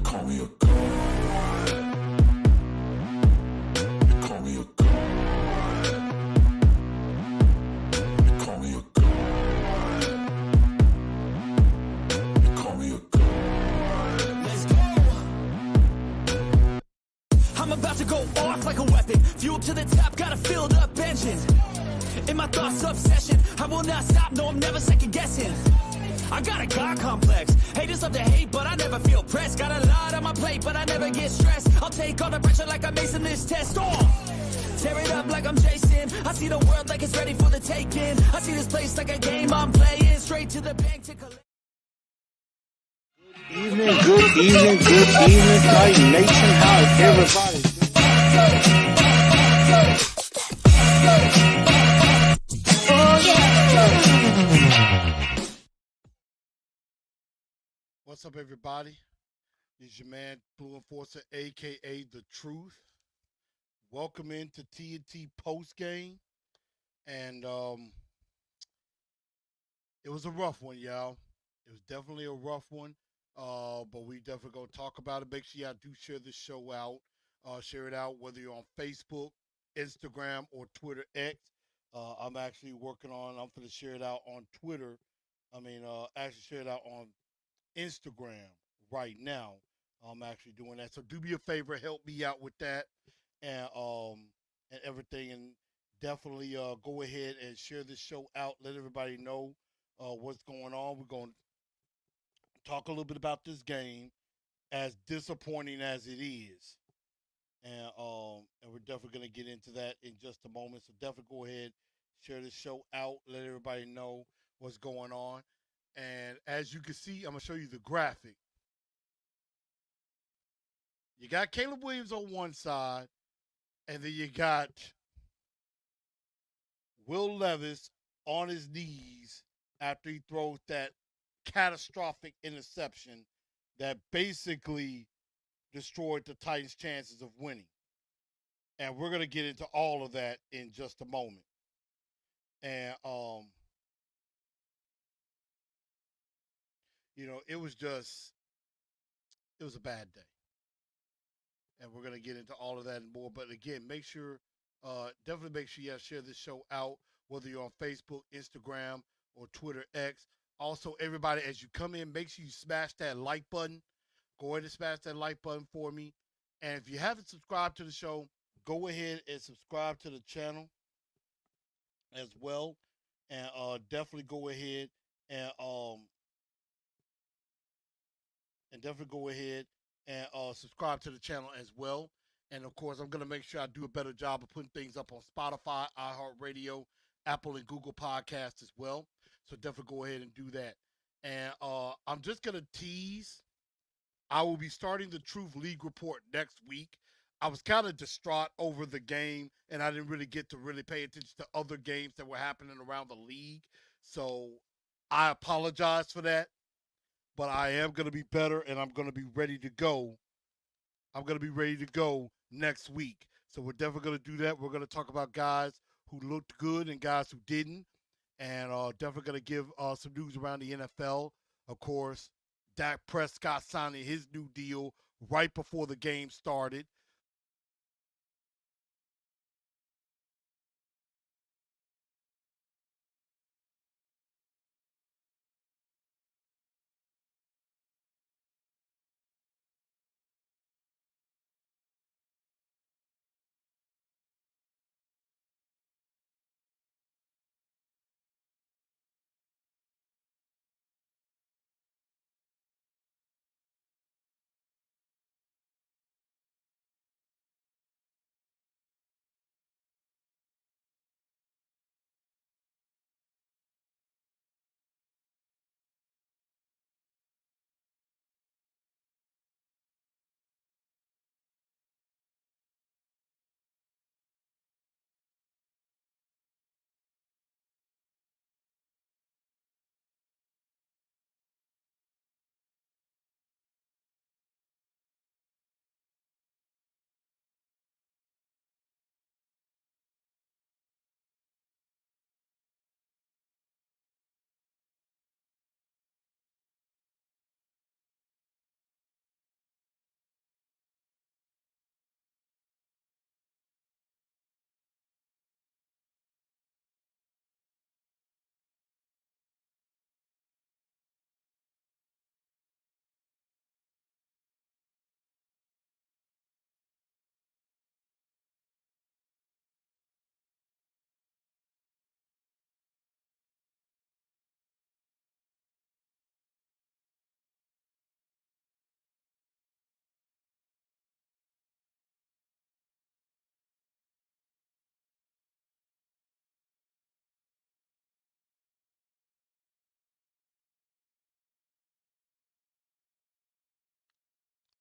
call me a god. You call me a god. You call me a god. You call me a god. Let's go. I'm about to go off like a weapon. Fuel to the top, got a filled up engine. In my thoughts, obsession. I will not stop, no, I'm never second guessing. I got a God complex. Haters love to hate, but I never feel pressed. Got a lot on my plate, but I never get stressed. I'll take all the pressure like I'm acing this test. Tear it up like I'm Jason. I see the world like it's ready for the taking. I see this place like a game I'm playing. Straight to the bank to collect. Good evening, Titan Nation. How is everybody? What's up, everybody? This is your man, Blue Enforcer, a.k.a. The Truth. Welcome into TNT POSTGAME. And it was a rough one, y'all. It was definitely a rough one. But we definitely going to talk about it. Make sure y'all do share this show out. Share it out whether you're on Facebook, Instagram, or Twitter X. I'm actually working on, I'm going to share it out on Twitter. Actually share it out on Instagram right now. I'm actually doing that. So do me a favor, help me out with that and everything. And definitely go ahead and share this show out. Let everybody know what's going on. We're going to talk a little bit about this game, as disappointing as it is. And we're definitely going to get into that in just a moment. So definitely go ahead, share this show out, let everybody know what's going on. And as you can see, I'm going to show you the graphic. You got Caleb Williams on one side, and then you got Will Levis on his knees after he throws that catastrophic interception that basically destroyed the Titans' chances of winning. And we're going to get into all of that in just a moment. And, it was a bad day. And we're going to get into all of that and more. But again, definitely make sure you share this show out, whether you're on Facebook, Instagram, or Twitter X. Also, everybody, as you come in, make sure you smash that like button. Go ahead and smash that like button for me. And if you haven't subscribed to the show, go ahead and subscribe to the channel as well. And definitely go ahead and subscribe to the channel as well. And of course, I'm going to make sure I do a better job of putting things up on Spotify, iHeartRadio, Apple, and Google Podcasts as well. So definitely go ahead and do that. And I'm just going to tease. I will be starting the Truth League report next week. I was kind of distraught over the game, and I didn't really get to really pay attention to other games that were happening around the league. So I apologize for that. But I am going to be better, and I'm going to be ready to go. I'm going to be ready to go next week. So we're definitely going to do that. We're going to talk about guys who looked good and guys who didn't. And definitely going to give some news around the NFL. Of course, Dak Prescott signing his new deal right before the game started.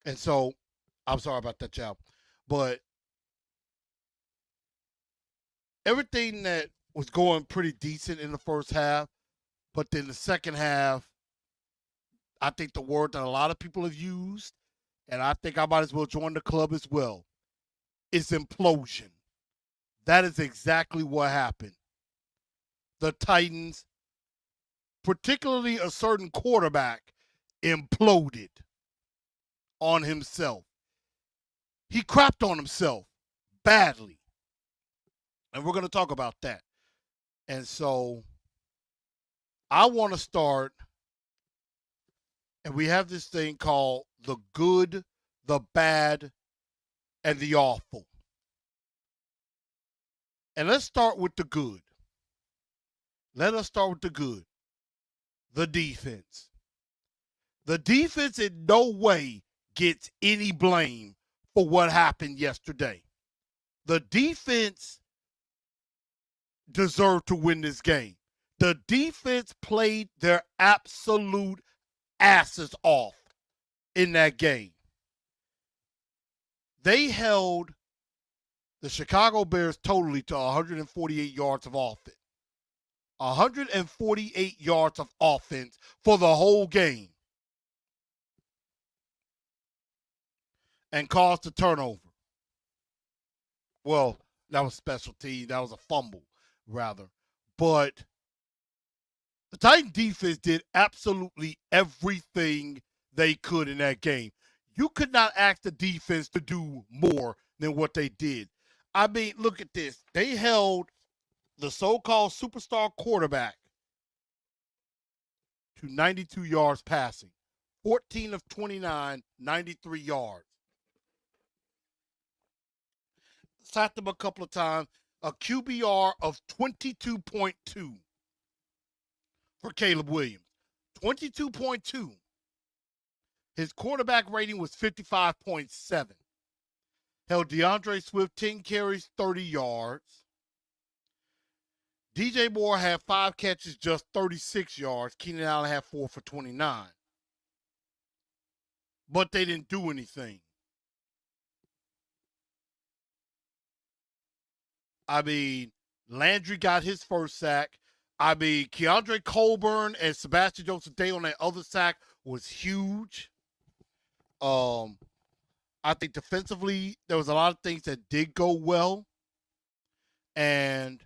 And so, I'm sorry about that, child. But everything that was going pretty decent in the first half, but then the second half, I think the word that a lot of people have used, and I think I might as well join the club as well, is implosion. That is exactly what happened. The Titans, particularly a certain quarterback, imploded on himself. He crapped on himself badly. And we're going to talk about that. And so I want to start, and we have this thing called the good, the bad, and the awful. And let's start with the good. Let us start with the good. The defense. The defense in no way gets any blame for what happened yesterday. The defense deserved to win this game. The defense played their absolute asses off in that game. They held the Chicago Bears totally to 148 yards of offense. 148 yards of offense for the whole game. And caused a turnover. Well, that was special team. That was a fumble, rather. But the Titan defense did absolutely everything they could in that game. You could not ask the defense to do more than what they did. I mean, look at this. They held the so-called superstar quarterback to 92 yards passing. 14 of 29, 93 yards. Sacked him a couple of times. A QBR of 22.2 for Caleb Williams. 22.2. His quarterback rating was 55.7. Held DeAndre Swift 10 carries, 30 yards. DJ Moore had 5 catches, just 36 yards. Keenan Allen had 4 for 29. But they didn't do anything. I mean, Landry got his first sack. I mean, Keandre Colburn and Sebastian Joseph Day on that other sack was huge. I think defensively, there was a lot of things that did go well. And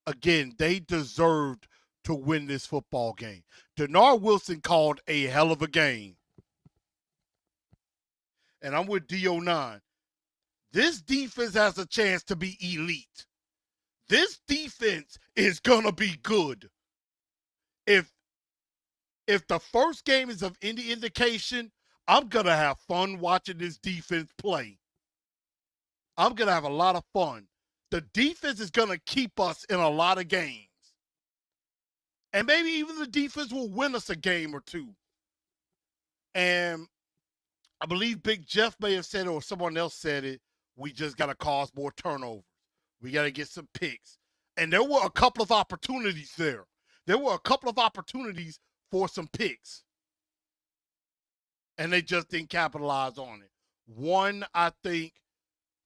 again, they deserved to win this football game. Denard Wilson called a hell of a game. And I'm with DO9. This defense has a chance to be elite. This defense is going to be good. If the first game is of any indication, I'm going to have fun watching this defense play. I'm going to have a lot of fun. The defense is going to keep us in a lot of games. And maybe even the defense will win us a game or two. And I believe Big Jeff may have said it or someone else said it, we just got to cause more turnovers. We got to get some picks. And there were a couple of opportunities there. There were a couple of opportunities for some picks. And they just didn't capitalize on it. One, I think,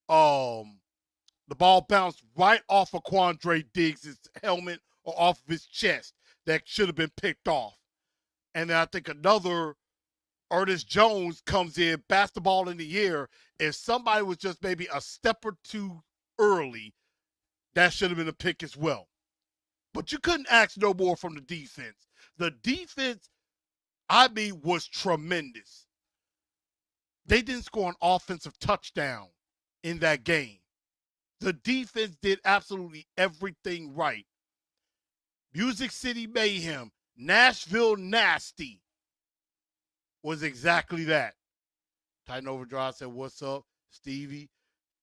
the ball bounced right off of Quandre Diggs' helmet or off of his chest that should have been picked off. And then I think another, Ernest Jones comes in, bats the ball in the air. If somebody was just maybe a step or two early, that should have been a pick as well. But you couldn't ask no more from the defense. The defense, I mean, was tremendous. They didn't score an offensive touchdown in that game. The defense did absolutely everything right. Music City Mayhem, Nashville Nasty was exactly that. Titan Overdrive said, "What's up, Stevie?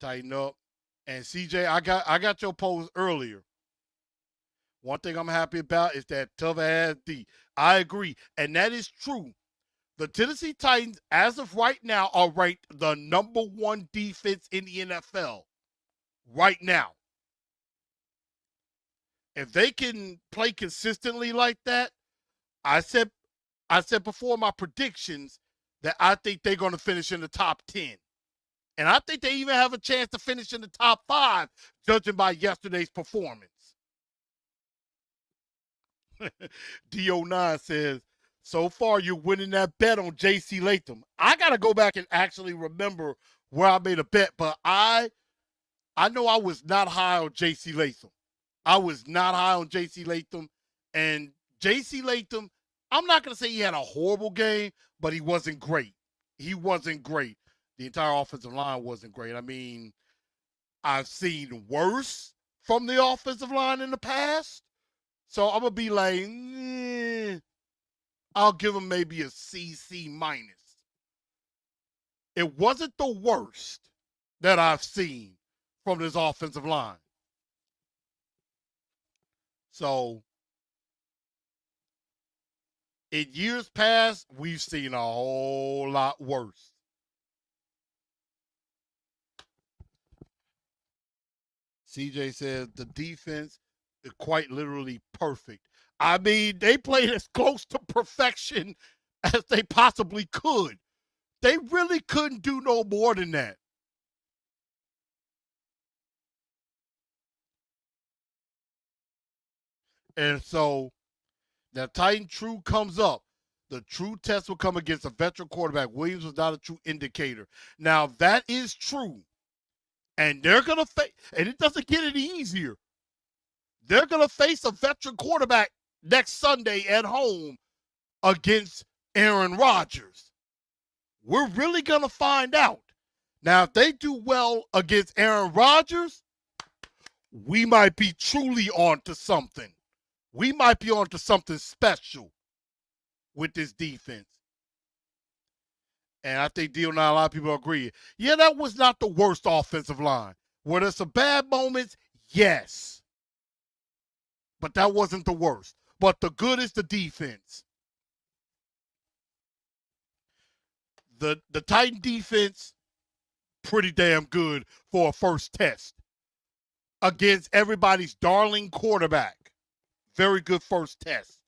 Tighten up." And CJ, I got your post earlier. One thing I'm happy about is that tough ass D. I agree, and that is true. The Tennessee Titans, as of right now, are ranked the number 1 defense in the NFL. Right now. If they can play consistently like that, I said before my predictions that I think they're going to finish in the top 10. And I think they even have a chance to finish in the top 5, judging by yesterday's performance. D09 says, so far you're winning that bet on J.C. Latham. I got to go back and actually remember where I made a bet, but I know I was not high on J.C. Latham. I was not high on J.C. Latham. And J.C. Latham, I'm not going to say he had a horrible game, but he wasn't great. He wasn't great. The entire offensive line wasn't great. I mean, I've seen worse from the offensive line in the past. So I'm going to be like, I'll give him maybe a C minus. It wasn't the worst that I've seen from this offensive line. So in years past, we've seen a whole lot worse. CJ says the defense is quite literally perfect. I mean, they played as close to perfection as they possibly could. They really couldn't do no more than that. And so now Titan True comes up. The true test will come against a veteran quarterback. Williams was not a true indicator. Now, that is true. And they're going to face, and it doesn't get any easier. They're going to face a veteran quarterback next Sunday at home against Aaron Rodgers. We're really going to find out. Now, if they do well against Aaron Rodgers, we might be truly on to something. We might be on to something special with this defense. And I think D09, a lot of people agree. Yeah, that was not the worst offensive line. Were there some bad moments? Yes. But that wasn't the worst. But the good is the defense. The Titan defense, pretty damn good for a first test against everybody's darling quarterback. Very good first test.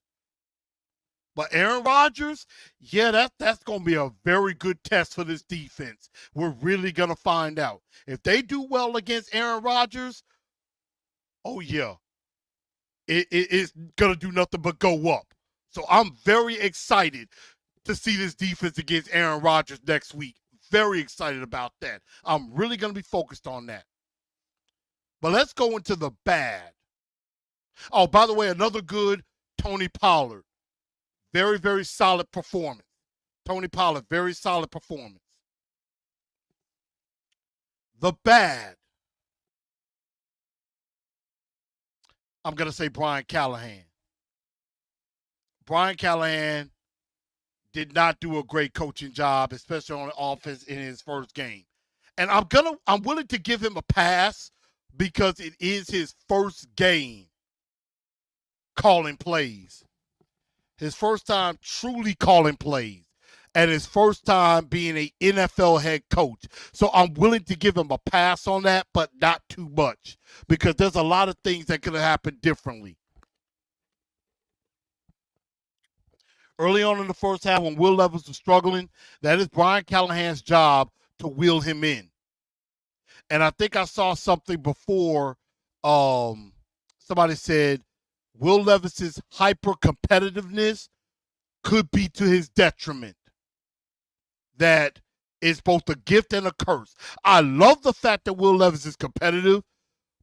But Aaron Rodgers, yeah, that's going to be a very good test for this defense. We're really going to find out. If they do well against Aaron Rodgers, oh, yeah, it's going to do nothing but go up. So I'm very excited to see this defense against Aaron Rodgers next week. Very excited about that. I'm really going to be focused on that. But let's go into the bad. Oh, by the way, another good, Tony Pollard. Very, very solid performance. Tony Pollard, very solid performance. The bad. I'm going to say Brian Callahan. Brian Callahan did not do a great coaching job, especially on the offense in his first game. And I'm willing to give him a pass because it is his first game calling plays. His first time truly calling plays. And his first time being an NFL head coach. So I'm willing to give him a pass on that, but not too much. Because there's a lot of things that could have happened differently. Early on in the first half, when Will Levis was struggling, that is Brian Callahan's job to wheel him in. And I think I saw something before somebody said Will Levis's hyper-competitiveness could be to his detriment. That is both a gift and a curse. I love the fact that Will Levis is competitive,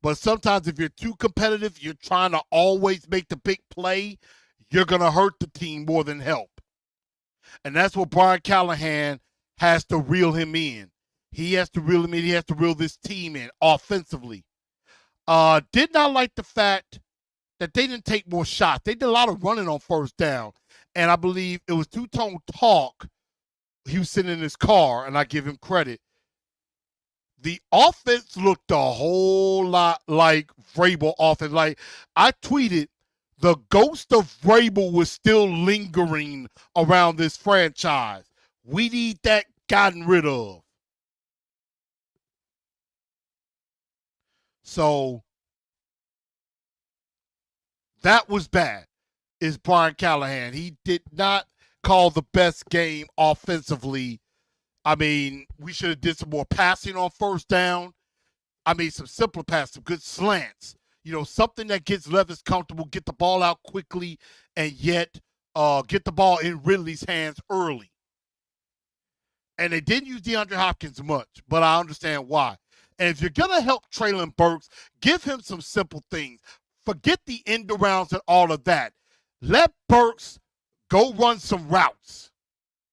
but sometimes if you're too competitive, you're trying to always make the big play, you're going to hurt the team more than help. And that's what Brian Callahan has to reel him in. He has to reel him in. He has to reel this team in offensively. Did not like the fact that they didn't take more shots. They did a lot of running on first down. And I believe it was two-tone talk. He was sitting in his car, and I give him credit. The offense looked a whole lot like Vrabel offense. Like I tweeted, the ghost of Vrabel was still lingering around this franchise. We need that gotten rid of. So that was bad, is Brian Callahan. He did not call the best game offensively. I mean, we should have did some more passing on first down. I mean, some simpler passes, some good slants. Something that gets Levis comfortable, get the ball out quickly, and yet get the ball in Ridley's hands early. And they didn't use DeAndre Hopkins much, but I understand why. And if you're going to help Treylon Burks, give him some simple things. Forget the end arounds and all of that. Let Burks go run some routes,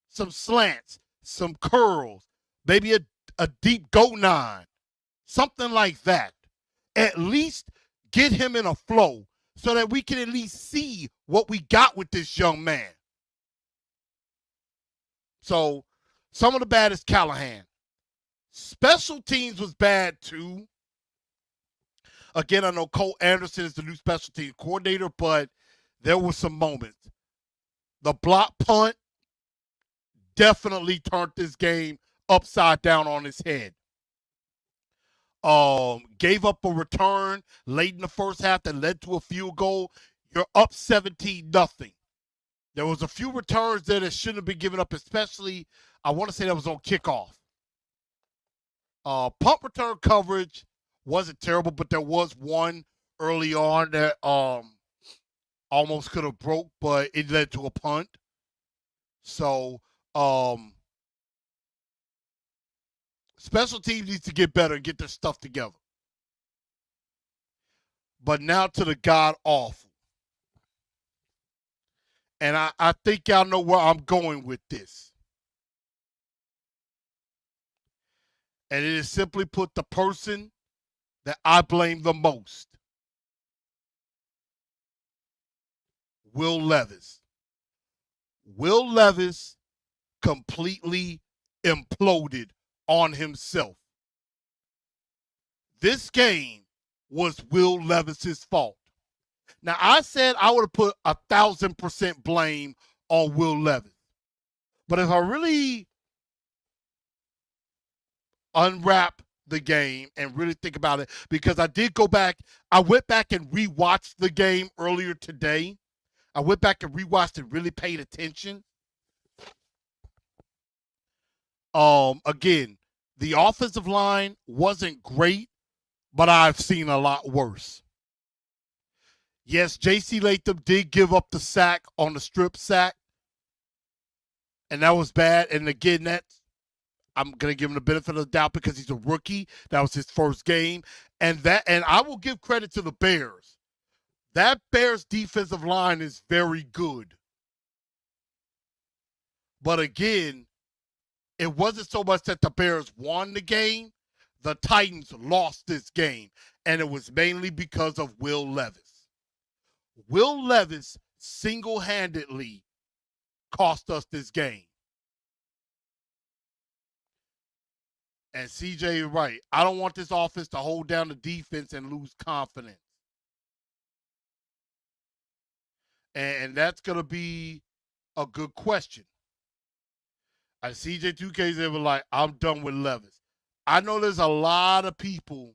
some slants, some curls, maybe a deep go nine, something like that. At least get him in a flow so that we can at least see what we got with this young man. So, some of the bad is Callahan. Special teams was bad too. Again, I know Cole Anderson is the new special team coordinator, but there were some moments. The block punt definitely turned this game upside down on its head. Gave up a return late in the first half that led to a field goal. You're up 17-0. There was a few returns there that shouldn't have been given up, especially, I want to say that was on kickoff. Punt return coverage wasn't terrible, but there was one early on that almost could have broke, but it led to a punt. So, special teams needs to get better and get their stuff together. But now to the god awful. And I think y'all know where I'm going with this. And it is simply put the person that I blame the most. Will Levis. Will Levis completely imploded on himself. This game was Will Levis's fault. Now, I said I would have put 1,000% blame on Will Levis. But if I really unwrap the game and really think about it, because I went back and rewatched the game earlier today. I went back and rewatched and really paid attention. Again, the offensive line wasn't great, but I've seen a lot worse. Yes, J.C. Latham did give up the sack on the strip sack, and that was bad. And again, I'm going to give him the benefit of the doubt because he's a rookie. That was his first game. And I will give credit to the Bears. That Bears defensive line is very good. But again, it wasn't so much that the Bears won the game. The Titans lost this game, and it was mainly because of Will Levis. Will Levis single-handedly cost us this game. And CJ is right. I don't want this offense to hold down the defense and lose confidence. And that's going to be a good question. And CJ2K they were like, I'm done with Levis. I know there's a lot of people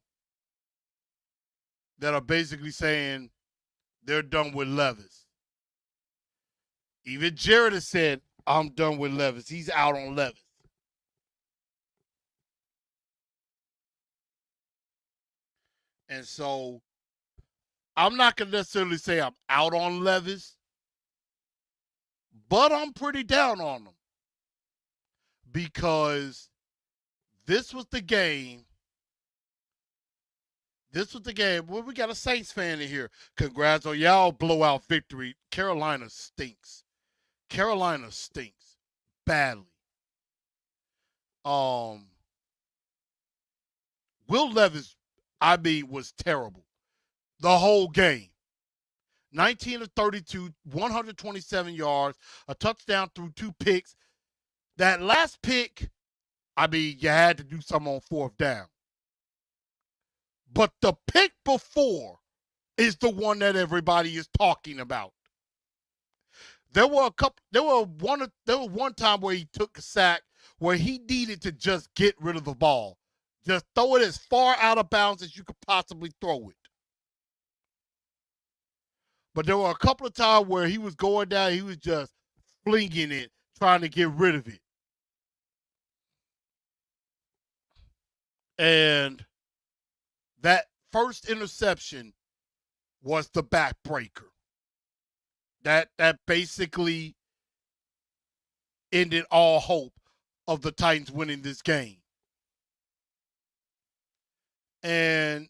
that are basically saying they're done with Levis. Even Jared has said, I'm done with Levis. He's out on Levis. And so I'm not going to necessarily say I'm out on Levis, but I'm pretty down on him because this was the game. Well, we got a Saints fan in here. Congrats on y'all blowout victory. Carolina stinks. Carolina stinks badly. Will Levis, was terrible. The whole game. 19 of 32, 127 yards, a touchdown through 2 picks. That last pick, you had to do something on fourth down. But the pick before is the one that everybody is talking about. There was one time where he took a sack where he needed to just get rid of the ball. Just throw it as far out of bounds as you could possibly throw it. But there were a couple of times where he was going down, he was just flinging it, trying to get rid of it. And that first interception was the backbreaker. That basically ended all hope of the Titans winning this game. And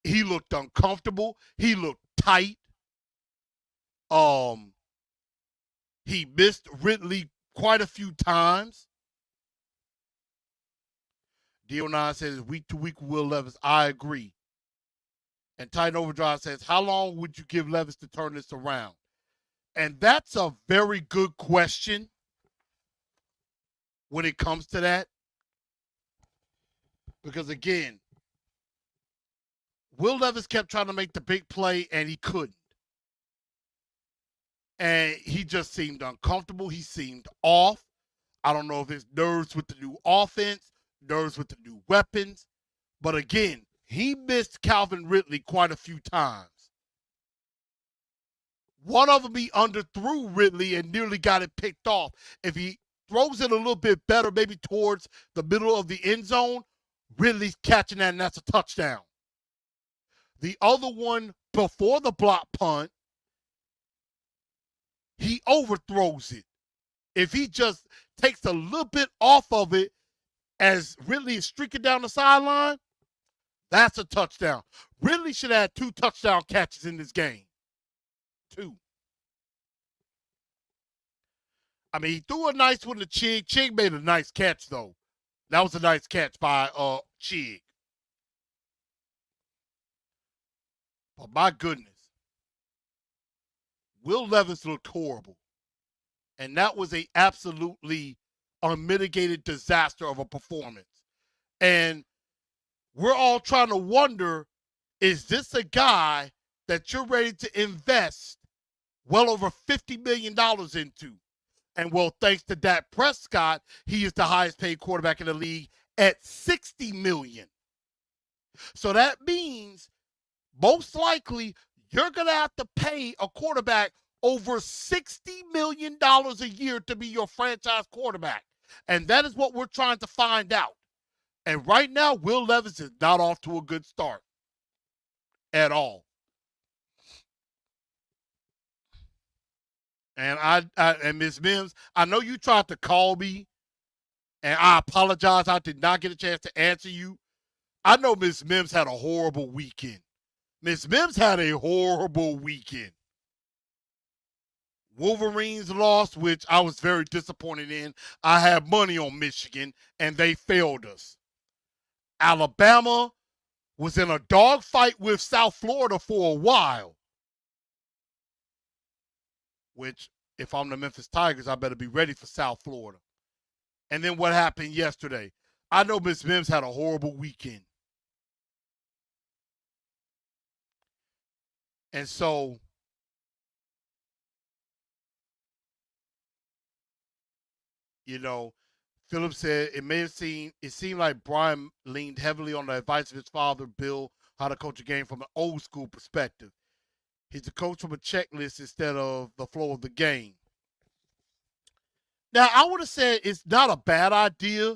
he looked uncomfortable. He looked tight. He missed Ridley quite a few times. D09 says week to week with Will Levis. I agree. And Titan Overdrive says, how long would you give Levis to turn this around? And that's a very good question when it comes to that. Because again, Will Levis kept trying to make the big play and he couldn't. And he just seemed uncomfortable. He seemed off. I don't know if it's nerves with the new offense, nerves with the new weapons. But again, he missed Calvin Ridley quite a few times. One of them he underthrew Ridley and nearly got it picked off. If he throws it a little bit better, maybe towards the middle of the end zone, Ridley's catching that and that's a touchdown. The other one before the block punt, he overthrows it. If he just takes a little bit off of it as Ridley is streaking down the sideline, that's a touchdown. Ridley should have had 2 touchdown catches in this game. 2. I mean, he threw a nice one to Chig. Chig made a nice catch, though. That was a nice catch by Chig. But my goodness, Will Levis looked horrible. And that was a absolutely unmitigated disaster of a performance. And we're all trying to wonder, is this a guy that you're ready to invest well over $50 million into? And well, thanks to Dak Prescott, he is the highest paid quarterback in the league at $60 million. So that means most likely you're going to have to pay a quarterback over $60 million a year to be your franchise quarterback. And that is what we're trying to find out. And right now, Will Levis is not off to a good start at all. And and Ms. Mims, I know you tried to call me, and I apologize. I did not get a chance to answer you. I know Ms. Mims had a horrible weekend. Ms. Mims had a horrible weekend. Wolverines lost, which I was very disappointed in. I had money on Michigan, and they failed us. Alabama was in a dogfight with South Florida for a while. Which, if I'm the Memphis Tigers, I better be ready for South Florida. And then what happened yesterday? I know Ms. Mims had a horrible weekend. And so, you know, Philip said it seemed like Brian leaned heavily on the advice of his father, Bill, how to coach a game from an old school perspective. He's a coach from a checklist instead of the flow of the game. Now, I would have said it's not a bad idea.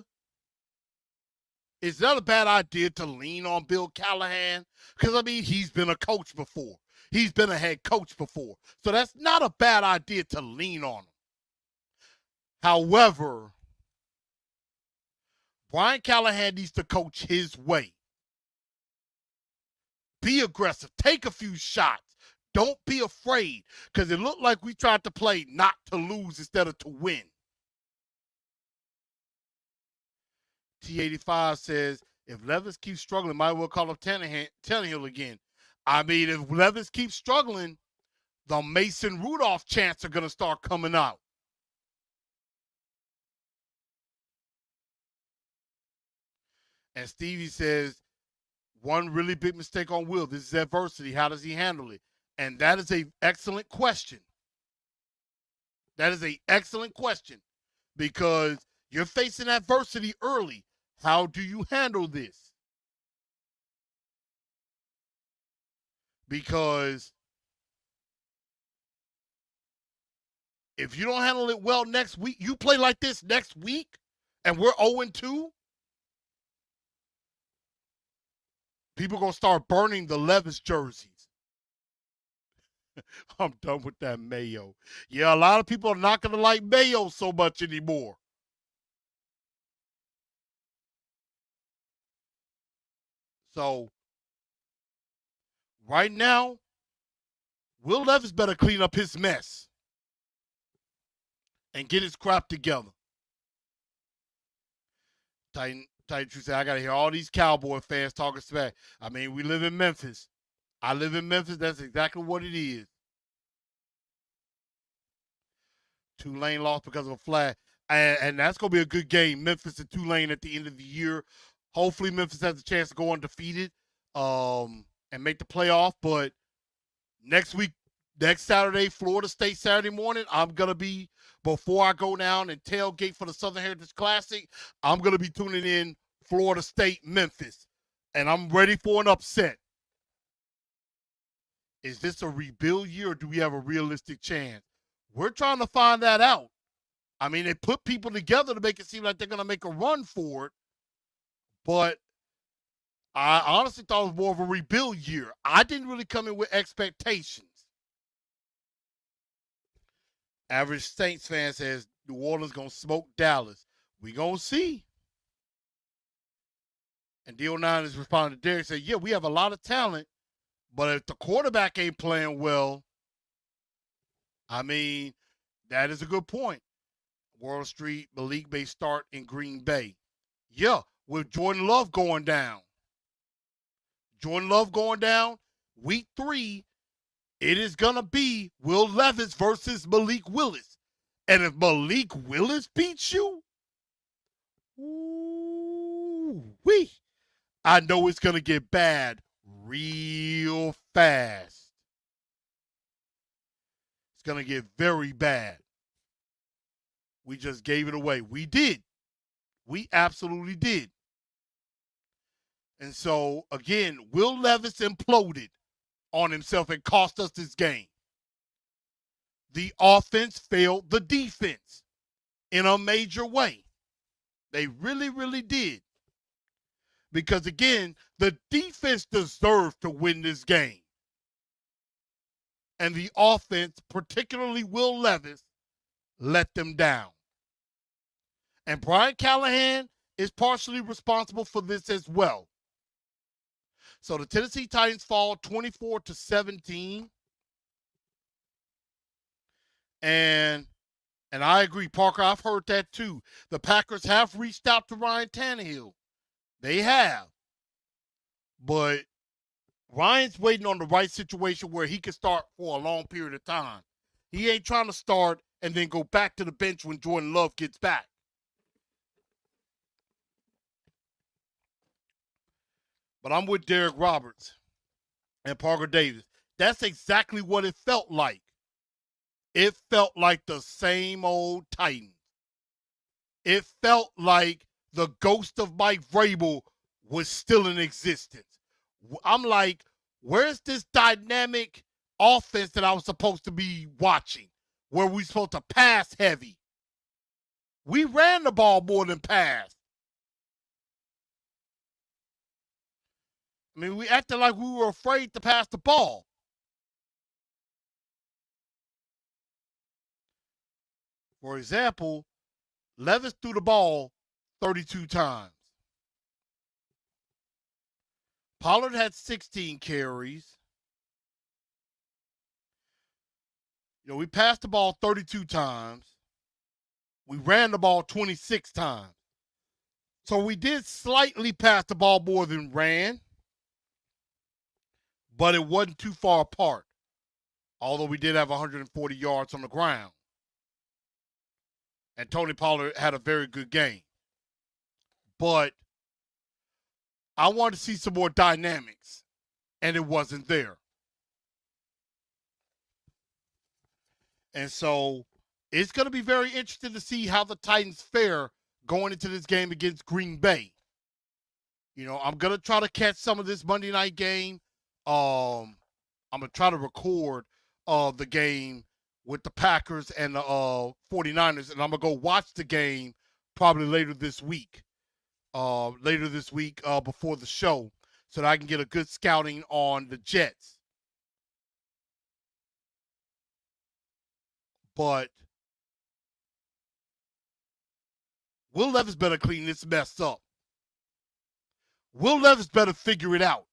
It's not a bad idea to lean on Bill Callahan because, I mean, he's been a coach before. He's been a head coach before. So that's not a bad idea to lean on him. However, Brian Callahan needs to coach his way. Be aggressive. Take a few shots. Don't be afraid because it looked like we tried to play not to lose instead of to win. T85 says, if Levis keeps struggling, might well call up Tannehill again. I mean, if Levis keeps struggling, the Mason Rudolph chants are going to start coming out. And Stevie says, one really big mistake on Will. This is adversity. How does he handle it? And that is an excellent question. That is an excellent question because you're facing adversity early. How do you handle this? Because If you don't handle it well next week, you play like this next week, and we're 0-2, people are going to start burning the Levis jerseys. I'm done with that Mayo. Yeah, a lot of people are not going to like Mayo so much anymore. So, right now, Will Levis better clean up his mess and get his crap together. Titan True said, I got to hear all these Cowboy fans talking smack. I mean, we live in Memphis. I live in Memphis. That's exactly what it is. Tulane lost because of a flag. And that's going to be a good game. Memphis and Tulane at the end of the year. Hopefully, Memphis has a chance to go undefeated and make the playoff. But next Saturday, Florida State Saturday morning, I'm going to be, before I go down and tailgate for the Southern Heritage Classic, I'm going to be tuning in Florida State, Memphis. And I'm ready for an upset. Is this a rebuild year or do we have a realistic chance? We're trying to find that out. I mean, they put people together to make it seem like they're going to make a run for it. But I honestly thought it was more of a rebuild year. I didn't really come in with expectations. Average Saints fan says New Orleans going to smoke Dallas. We going to see. And D09 is responding to Derek, said, yeah, we have a lot of talent, but if the quarterback ain't playing well, I mean, that is a good point. World Street, Malik may start in Green Bay. Yeah, with Jordan Love going down. Week 3, it is going to be Will Levis versus Malik Willis. And if Malik Willis beats you, ooh-wee, I know it's going to get bad real fast. It's going to get very bad. We just gave it away. We did. We absolutely did. And so, again, Will Levis imploded on himself and cost us this game. The offense failed the defense in a major way. They really, really did. Because, again, the defense deserved to win this game. And the offense, particularly Will Levis, let them down. And Brian Callahan is partially responsible for this as well. So the Tennessee Titans fall 24-17. And I agree, Parker, I've heard that too. The Packers have reached out to Ryan Tannehill. They have. But Ryan's waiting on the right situation where he can start for a long period of time. He ain't trying to start and then go back to the bench when Jordan Love gets back. But I'm with Derek Roberts and Parker Davis. That's exactly what it felt like. It felt like the same old Titans. It felt like the ghost of Mike Vrabel was still in existence. I'm like, where's this dynamic offense that I was supposed to be watching? Where we supposed to pass heavy? We ran the ball more than passed. I mean, we acted like we were afraid to pass the ball. For example, Levis threw the ball 32 times. Pollard had 16 carries. We passed the ball 32 times. We ran the ball 26 times. So we did slightly pass the ball more than ran, but it wasn't too far apart, although we did have 140 yards on the ground. And Tony Pollard had a very good game. But I wanted to see some more dynamics, and it wasn't there. And so it's going to be very interesting to see how the Titans fare going into this game against Green Bay. I'm going to try to catch some of this Monday night game. I'm going to try to record the game with the Packers and the 49ers, and I'm going to go watch the game probably later this week. Before the show, so that I can get a good scouting on the Jets. But Will Levis better clean this mess up. Will Levis better figure it out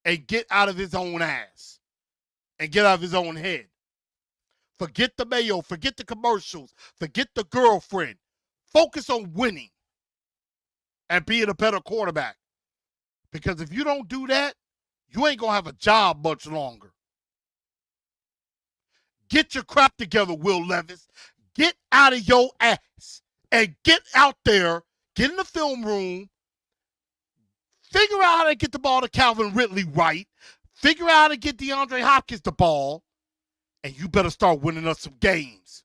and get out of his own ass and get out of his own head. Forget the mayo, forget the commercials, forget the girlfriend. Focus on winning and being a better quarterback. Because if you don't do that, you ain't going to have a job much longer. Get your crap together, Will Levis. Get out of your ass and get out there, get in the film room, figure out how to get the ball to Calvin Ridley right, figure out how to get DeAndre Hopkins the ball, and you better start winning us some games.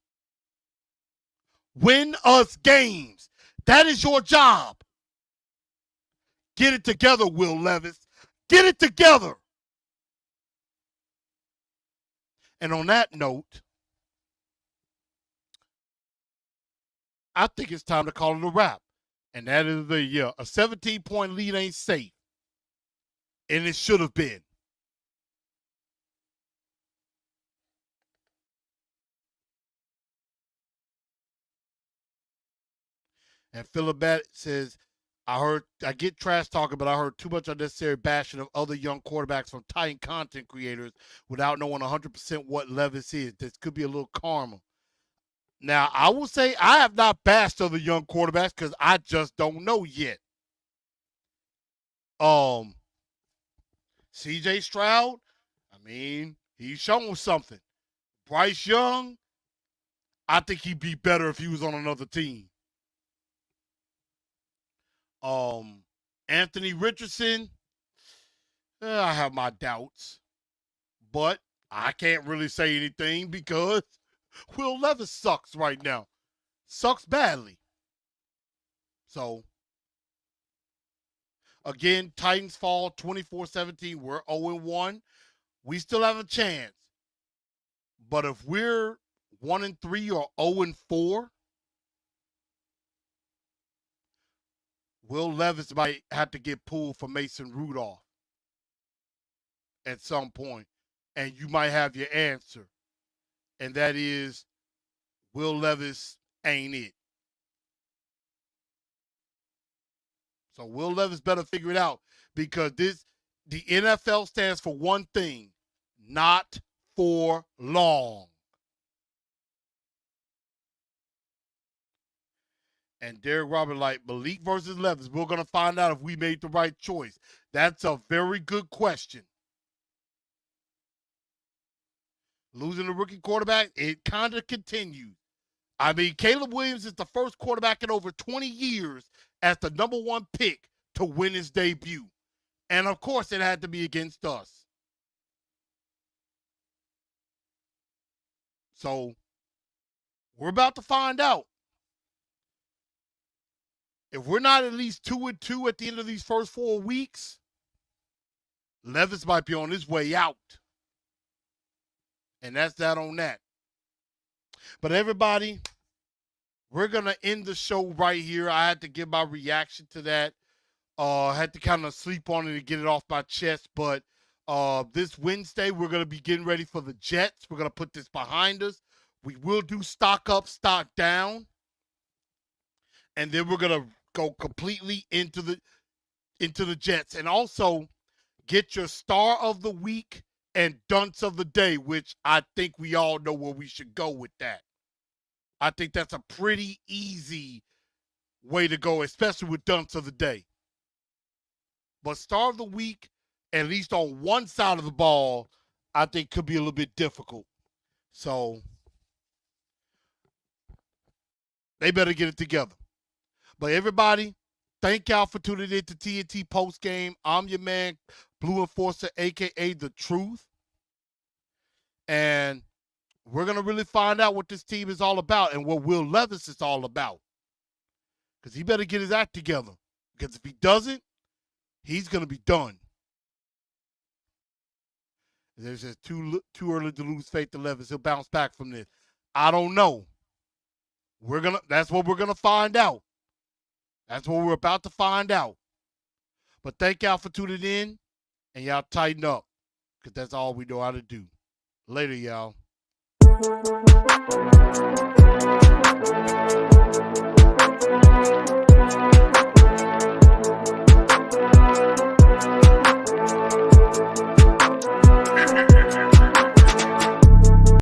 Win us games. That is your job. Get it together, Will Levis. Get it together. And on that note, I think it's time to call it a wrap. And that is a 17-point lead ain't safe. And it should have been. And Philibet says, I get trash talking, but I heard too much unnecessary bashing of other young quarterbacks from Titan content creators without knowing 100% what Levis is. This could be a little karma. Now, I will say I have not bashed other young quarterbacks because I just don't know yet. CJ Stroud, I mean, he's shown something. Bryce Young, I think he'd be better if he was on another team. Anthony Richardson, I have my doubts, but I can't really say anything because Will Levis sucks right now. Sucks badly. So, again, Titans fall 24-17. We're 0-1. We still have a chance. But if we're 1-3 or 0-4, Will Levis might have to get pulled for Mason Rudolph at some point, and you might have your answer, and that is Will Levis ain't it. So Will Levis better figure it out because the NFL stands for one thing, not for long. And Derek Robert like, Malik versus Levis, we're going to find out if we made the right choice. That's a very good question. Losing a rookie quarterback, it kind of continues. I mean, Caleb Williams is the first quarterback in over 20 years as the number one pick to win his debut. And, of course, it had to be against us. So, we're about to find out. If we're not at least 2-2 at the end of these first 4 weeks, Levis might be on his way out. And that's that on that. But everybody, we're going to end the show right here. I had to give my reaction to that. I had to kind of sleep on it and get it off my chest. But this Wednesday, we're going to be getting ready for the Jets. We're going to put this behind us. We will do stock up, stock down. And then we're going to go completely into the Jets. And also get your star of the week and dunce of the day, which I think we all know where we should go with that. I think that's a pretty easy way to go, especially with dunce of the day. But star of the week, at least on one side of the ball, I think could be a little bit difficult. So they better get it together. But everybody, thank y'all for tuning in to TNT Postgame. I'm your man, Blue Enforcer, a.k.a. The Truth. And we're going to really find out what this team is all about and what Will Levis is all about. Because he better get his act together. Because if he doesn't, he's going to be done. There's just too early to lose faith to Levis. He'll bounce back from this. I don't know. That's what we're gonna find out. That's what we're about to find out. But thank y'all for tuning in, and y'all tighten up, because that's all we know how to do. Later, y'all.